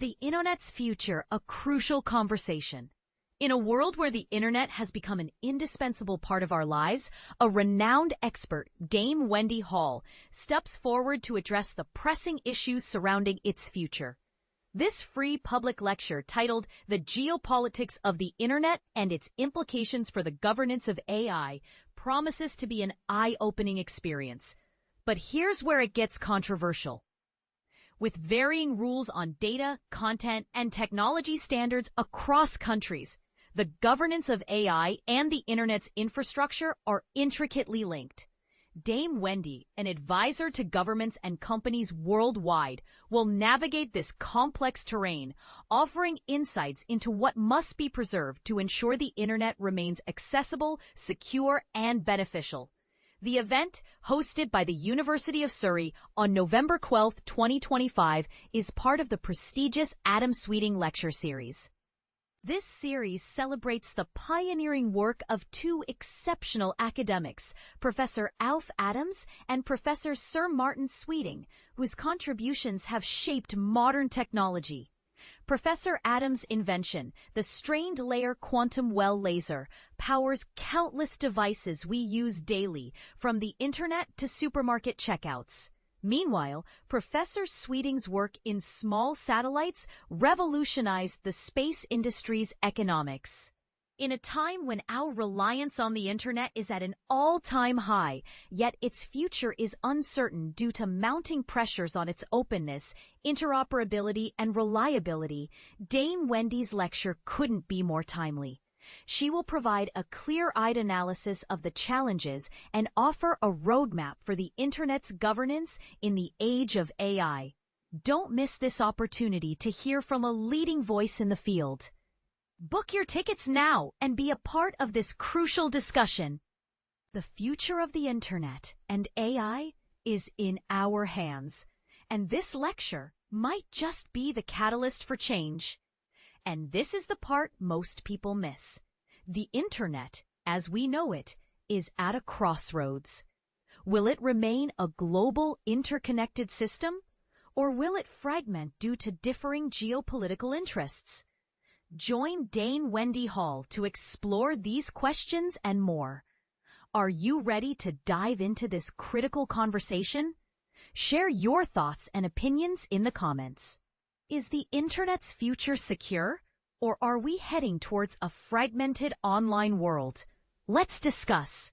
The Internet's future, a crucial conversation. In a world where the Internet has become an indispensable part of our lives, a renowned expert, Dame Wendy Hall, steps forward to address the pressing issues surrounding its future. This free public lecture, titled The Geopolitics of the Internet and Its Implications for the Governance of AI, promises to be an eye-opening experience. But here's where it gets controversial. With varying rules on data, content, and technology standards across countries, the governance of AI and the Internet's infrastructure are intricately linked. Dame Wendy, an advisor to governments and companies worldwide, will navigate this complex terrain, offering insights into what must be preserved to ensure the Internet remains accessible, secure, and beneficial. The event, hosted by the University of Surrey on November 12, 2025, is part of the prestigious Adam Sweeting Lecture Series. This series celebrates the pioneering work of two exceptional academics, Professor Alf Adams and Professor Sir Martin Sweeting, whose contributions have shaped modern technology. Professor Adams' invention, the strained layer quantum well laser, powers countless devices we use daily, from the Internet to supermarket checkouts. Meanwhile, Professor Sweeting's work in small satellites revolutionized the space industry's economics. In a time when our reliance on the Internet is at an all-time high, yet its future is uncertain due to mounting pressures on its openness, interoperability, and reliability, Dame Wendy's lecture couldn't be more timely. She will provide a clear-eyed analysis of the challenges and offer a roadmap for the Internet's governance in the age of AI. Don't miss this opportunity to hear from a leading voice in the field. Book your tickets now and be a part of this crucial discussion. The future of the Internet and AI is in our hands, and this lecture might just be the catalyst for change. And this is the part most people miss. The Internet, as we know it, is at a crossroads. Will it remain a global, interconnected system, or will it fragment due to differing geopolitical interests? Join Dame Wendy Hall to explore these questions and more. Are you ready to dive into this critical conversation? Share your thoughts and opinions in the comments. Is the Internet's future secure, or are we heading towards a fragmented online world? Let's discuss.